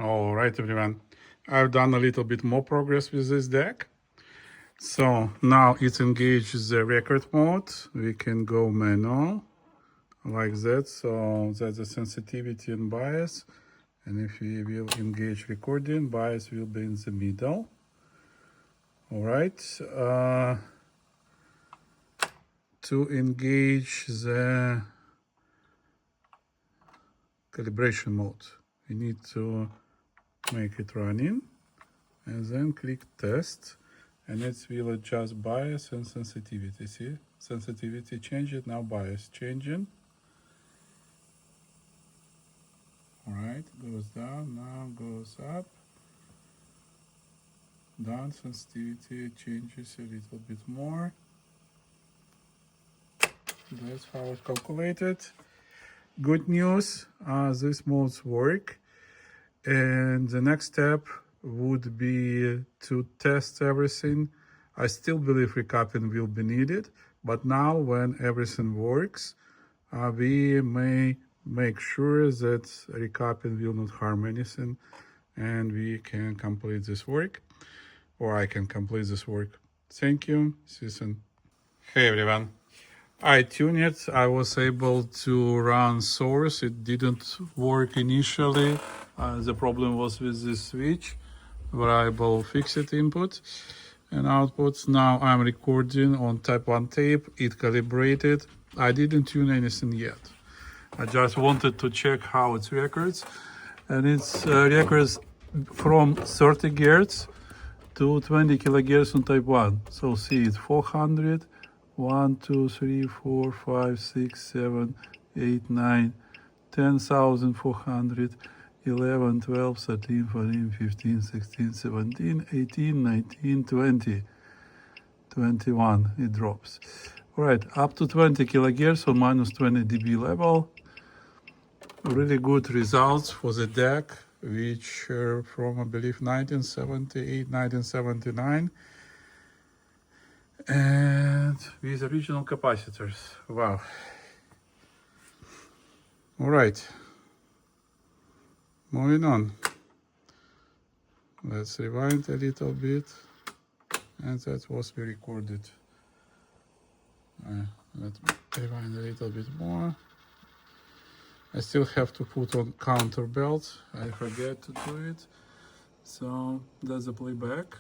All right, everyone. I've done a little bit more progress with this deck. So now it's engaged the record mode. We can go manual like that. So that's the sensitivity and bias. And if we will engage recording, bias will be in the middle. All right. To engage the calibration mode, we need to make it running and then click test, and it will adjust bias and sensitivity. See, sensitivity changed, now bias changing. All right, goes down, now goes up. Down, sensitivity changes a little bit more. That's how it's calculated. Good news, these modes work. And the next step would be to test everything. I still believe recapping will be needed, but now when everything works, we may make sure that recapping will not harm anything, and we can complete this work, or I can complete this work. Thank you. See you soon. Hey everyone. I tuned it. I was able to run source. It didn't work initially. The problem was with this switch, variable fixed input and outputs. Now I'm recording on type 1 tape. It calibrated. I didn't tune anything yet. I just wanted to check how it records. And it's records from 30 Hz to 20 kilohertz on type 1. So see, it's 400. 1, 2, 3, 4, 5, 6, 7, 8, 9, 10,400, 11, 12, 13, 14, 15, 16, 17, 18, 19, 20, 21, it drops. All right, up to 20 kilohertz or minus 20 dB level. Really good results for the deck, which from, I believe, 1978, 1979. And with original capacitors. Wow. All right. Moving on. Let's rewind a little bit. And that was we recorded. Let's rewind a little bit more. I still have to put on counter belt. I forget to do it. So that's a playback.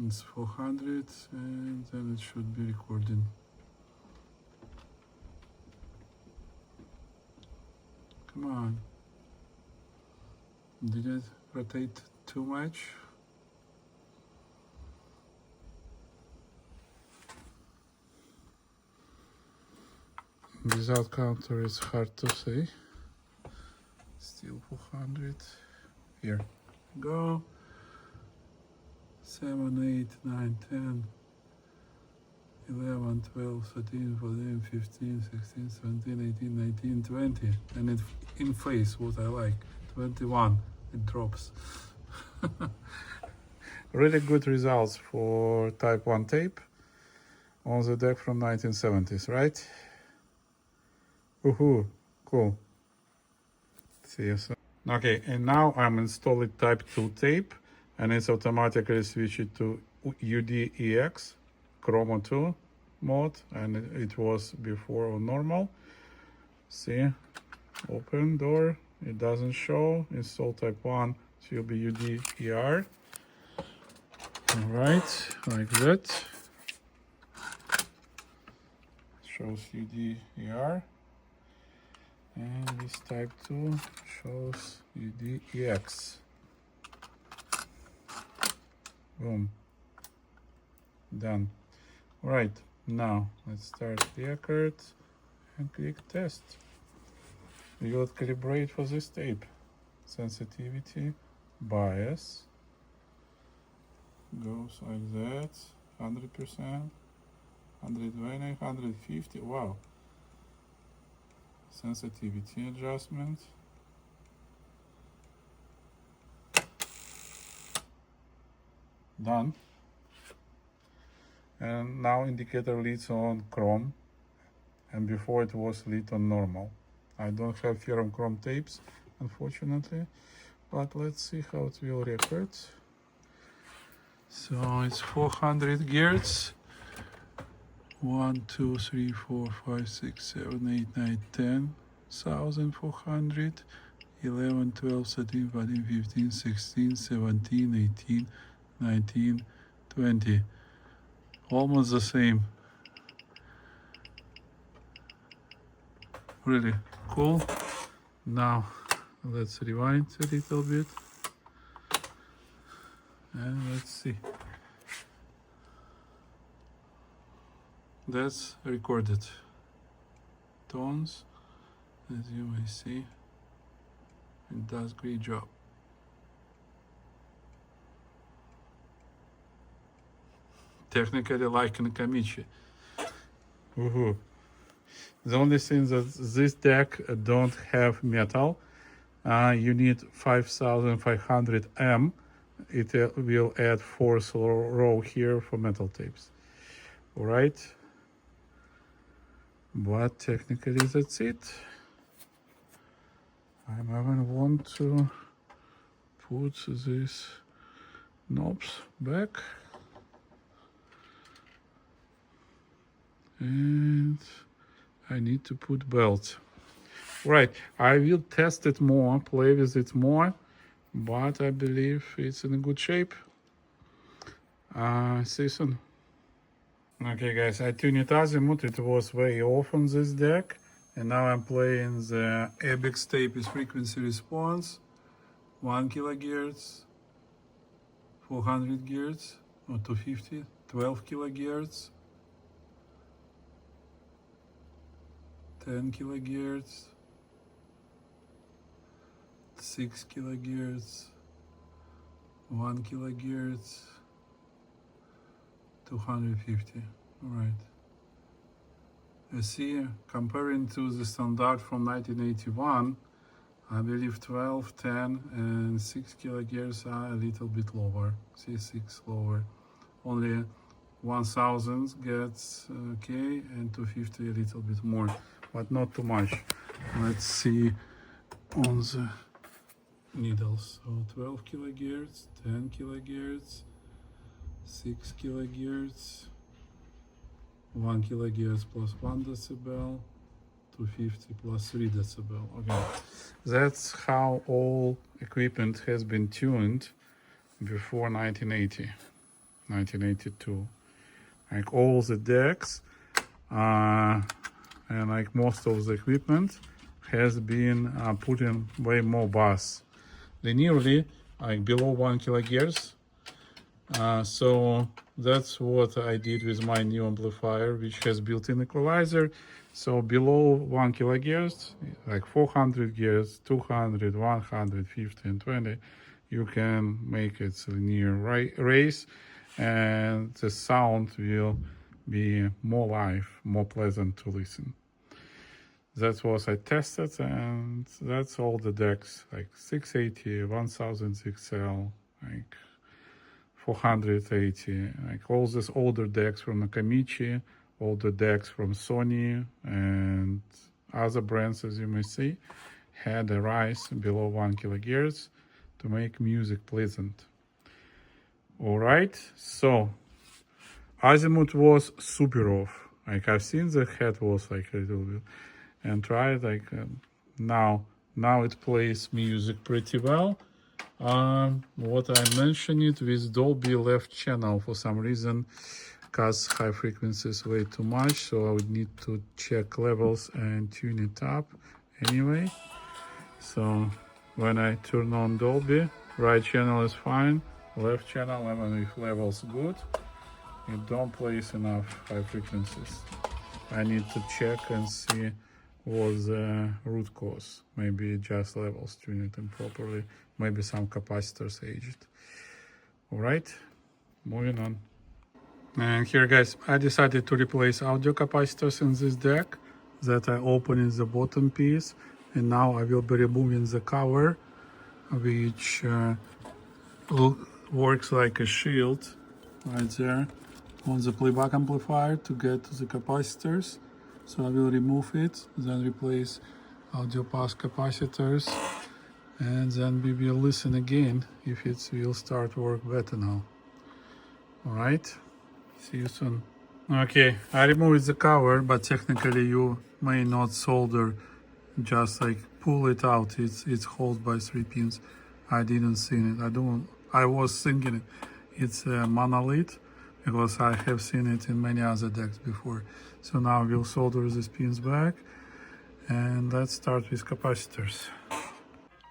It's 400 and then it should be recording. Come on. Did it rotate too much? Without counter it's hard to say. Still 400. Here we go. 7, 8, 9, 10, 11, 12, 13, 14, 15, 16, 17, 18, 19, 20. And it in phase, what I like. 21, it drops. Really good results for type 1 tape on the deck from 1970s, right? Woohoo, cool. See you soon. Okay, and now I'm installing type 2 tape. And it's automatically switched to UDEX Chroma 2 mode, and it was before on normal. See, open door, it doesn't show. Install type 1, it will be UDER. All right, like that. Shows UDER. And this type 2 shows UDEX. Boom. Done. All right, now let's start the record and click test. We will calibrate for this tape. Sensitivity, bias goes like that. 100%, 120, 150. Wow. Sensitivity adjustment. Done. And now indicator leads on Chrome and before it was lit on normal. I don't have ferrochrome tapes, unfortunately, but let's see how it will record. So it's 400 Hz. 1, 2, 3, 4, 5, 6, 7, 8, 9, 10, 1400, 11, 12, 13, 14, 15, 16, 17, 18, 19, 20. Almost the same. Really cool. Now let's rewind a little bit and let's see. That's recorded tones, as you may see. It does great job. Technically like in Kamichi. Woohoo. The only thing that this deck don't have metal. You need 5500 M. It will add fourth row here for metal tapes. All right. But technically that's it. I even want to put these knobs back. And I need to put belts. Right, I will test it more, play with it more, but I believe it's in a good shape. See you soon. Okay guys, I tuned it azimuth, it was way off on this deck, and now I'm playing the Abex tape with frequency response, 1 kHz, 400 Hz, or 250, 12 kHz, 10 kHz, 6 kHz, 1 kHz, 250. All right. You see, comparing to the standard from 1981, I believe 12, 10, and 6 kHz are a little bit lower. See, 6 lower. Only 1000 gets okay, and 250 a little bit more, but not too much. Let's see on the needles. So 12 kHz, 10 kHz, 6 kHz, 1 kHz plus 1 decibel, 250 plus 3 decibel. Okay, that's how all equipment has been tuned before 1980, 1982. Like all the decks and like most of the equipment has been put in way more bass, linearly, like below 1 kHz. So that's what I did with my new amplifier, which has built-in equalizer. So below 1 kHz, like 400 Hz, 200, 150, and 20, you can make it linear race, and the sound will be more live, more pleasant to listen. That's what I tested, and that's all the decks, like 680, 1000 XL, like 480, like all these older decks from Nakamichi, older decks from Sony, and other brands, as you may see, had a rise below 1 kHz to make music pleasant. All right, so azimuth was super off. Like I've seen the head was like a little bit, and tried like now it plays music pretty well. What I mentioned it with Dolby left channel for some reason, because high frequency is way too much, so I would need to check levels and tune it up anyway. So when I turn on Dolby, right channel is fine, left channel, even if levels good, it don't place enough high frequencies. I need to check and see what's the root cause. Maybe just levels tuned improperly, maybe some capacitors aged. All right, moving on. And here guys, I decided to replace audio capacitors in this deck that I opened in the bottom piece, and now I will be removing the cover, which works like a shield right there on the playback amplifier to get to the capacitors. So I will remove it, then replace audio pass capacitors, and then we will listen again if it will start work better now. All right, see you soon. Okay, I removed the cover, but technically you may not solder, just like pull it out. It's held by 3 pins. I didn't see it. I was thinking it's a monolith because I have seen it in many other decks before. So now we'll solder these pins back, and let's start with capacitors.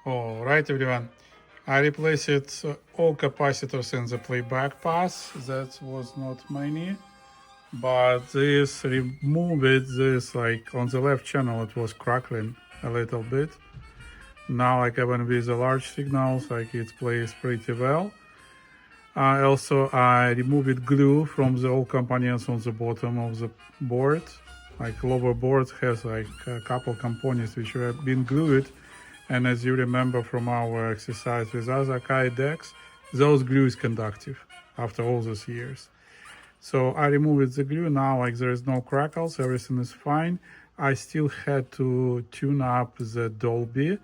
All right, everyone. I replaced all capacitors in the playback pass. That was not many. But this removed this, like on the left channel it was crackling a little bit. Now like even with the large signals, like it plays pretty well. Also I removed glue from the old components on the bottom of the board. Like lower board has like a couple components which have been glued, and as you remember from our exercise with other Kai decks, those glue is conductive after all those years. So I removed the glue. Now like there is no crackles, everything is fine. I still had to tune up the Dolby,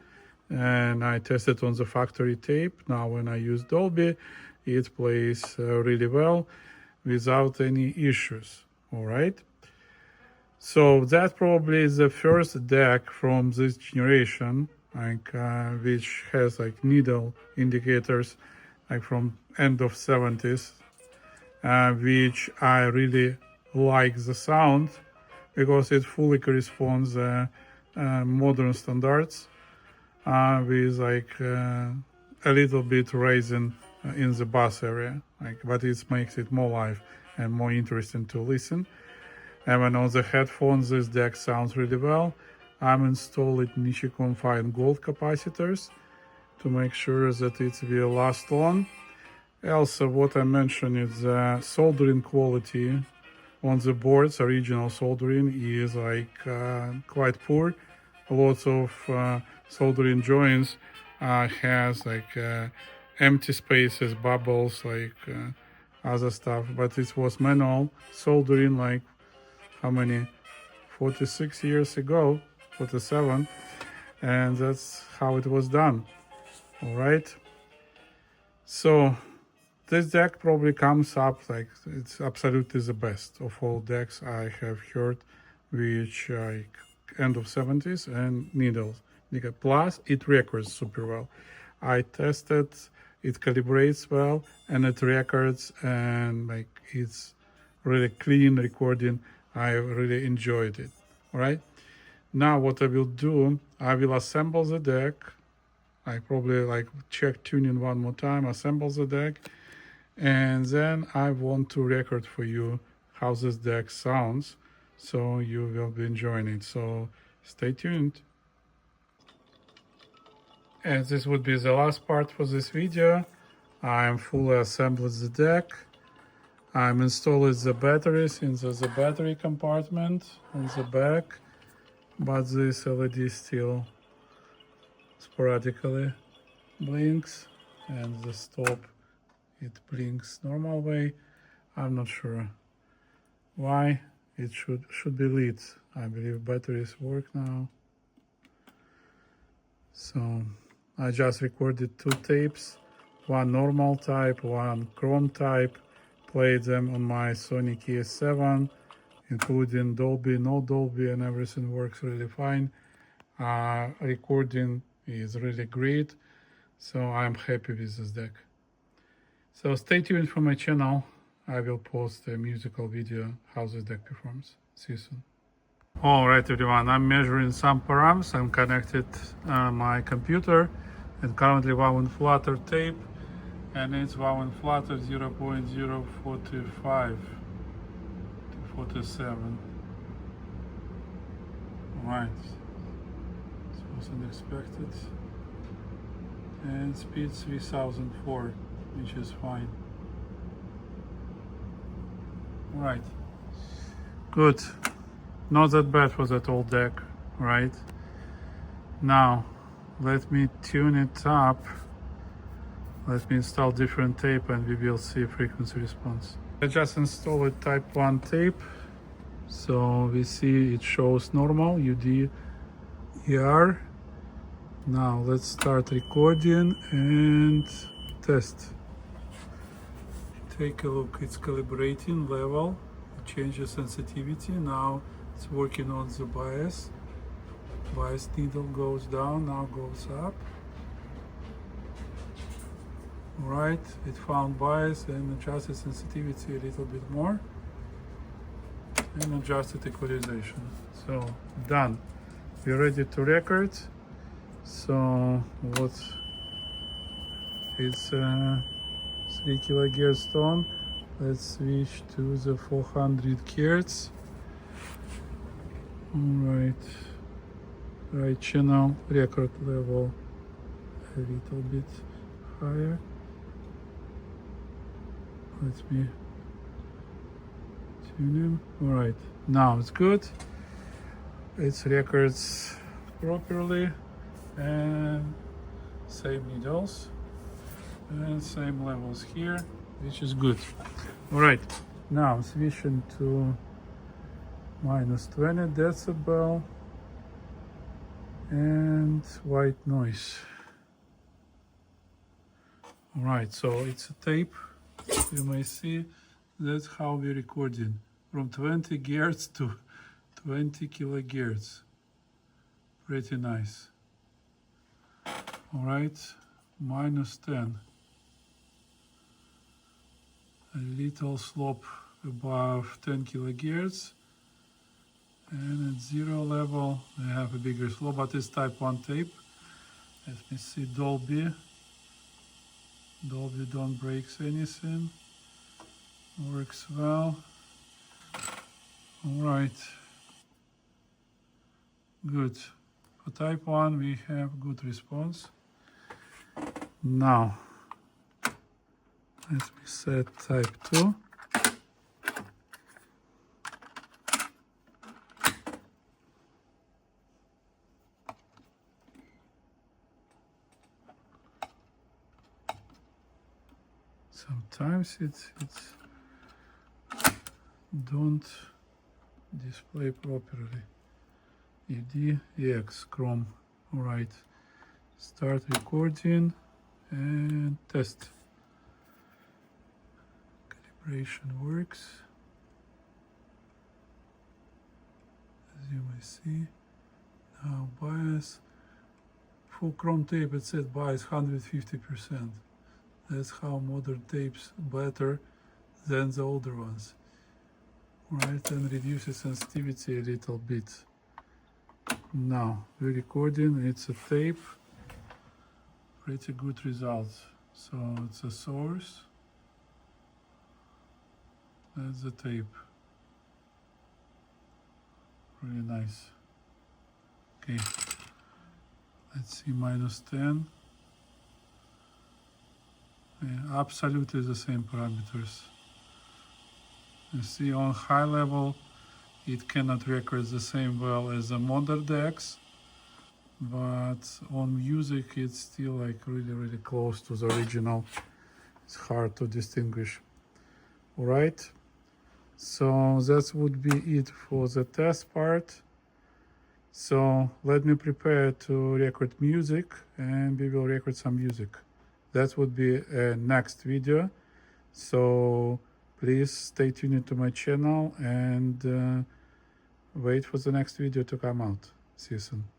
and I tested on the factory tape. Now when I use Dolby, it plays really well without any issues. All right. So that probably is the first deck from this generation, like which has like needle indicators, like from end of 70s. Which I really like the sound because it fully corresponds modern standards with like a little bit raising in the bass area, like, but it makes it more live and more interesting to listen. And when on the headphones, this deck sounds really well. I'm installing Nichicon Fine Gold capacitors to make sure that it will last long. Also, what I mentioned is soldering quality on the boards. Original soldering is like quite poor. Lots of soldering joints has like empty spaces, bubbles, like other stuff. But it was manual soldering, like how many? 46 years ago, 47, and that's how it was done. All right. So this deck probably comes up like it's absolutely the best of all decks I have heard, which like end of 70s and needles. Plus it records super well. I tested, it calibrates well, and it records, and like it's really clean recording. I really enjoyed it. All right. Now what I will do, I will assemble the deck. I probably like check tuning one more time, assemble the deck. And then I want to record for you how this deck sounds, so you will be enjoying it. So stay tuned. And this would be the last part for this video. I'm fully assembled the deck. I'm installing the batteries in the battery compartment on the back, but this LED still sporadically blinks, and the stop, it blinks normal way. I'm not sure why. It should be lit. I believe batteries work now. So I just recorded 2 tapes, one normal type, one chrome type, played them on my Sony KS7, including Dolby, no Dolby, and everything works really fine. Recording is really great, so I'm happy with this deck. So stay tuned for my channel. I will post a musical video how this deck performs. See you soon. Alright everyone, I'm measuring some params. I'm connected my computer, and currently wow and flutter tape, and it's wow and flutter 0.045 to 47. Alright, this wasn't expected. And speed 3004, which is fine. Right, good. Not that bad for that old deck, right? Now, let me tune it up. Let me install different tape and we will see frequency response. I just installed type 1 tape. So we see it shows normal UD ER. Now let's start recording and test. Take a look, it's calibrating level, it changes sensitivity. Now it's working on the bias. Bias needle goes down, now goes up. Alright, it found bias and adjusted sensitivity a little bit more and adjusted equalization. So done. We're ready to record. So what it's 3 kilohertz tone. Let's switch to the 400 hertz. Alright, right channel record level a little bit higher. Let me tune him. Alright, now it's good. It records properly and same needles and same levels here, which is good. Alright, now switching to minus 20 decibel and white noise. Alright, so it's a tape. You may see that's how we're recording from 20 Hz to 20 kilohertz. Pretty nice. Alright, minus 10. A little slope above 10 kilohertz. And at zero level, we have a bigger slope, but it's type 1 tape. Let me see Dolby. Dolby don't breaks anything. Works well. Alright. Good. For type 1 we have good response. Now let me set type 2. Sometimes it's don't display properly. ED EX Chrome. Alright, start recording and test. Calibration works, as you may see. Now bias, for Chrome tape it said bias 150%. That's how modern tapes better than the older ones. Right, and reduces sensitivity a little bit. Now we're recording, it's a tape, pretty good results. So it's a source, that's the tape. Really nice. Okay, let's see minus 10. Yeah, absolutely the same parameters. You see on high level it cannot record the same well as the modern decks, but on music it's still like really close to the original. It's hard to distinguish. Alright, so that would be it for the test part. So let me prepare to record music and we will record some music. That would be a next video. So please stay tuned to my channel and wait for the next video to come out. See you soon.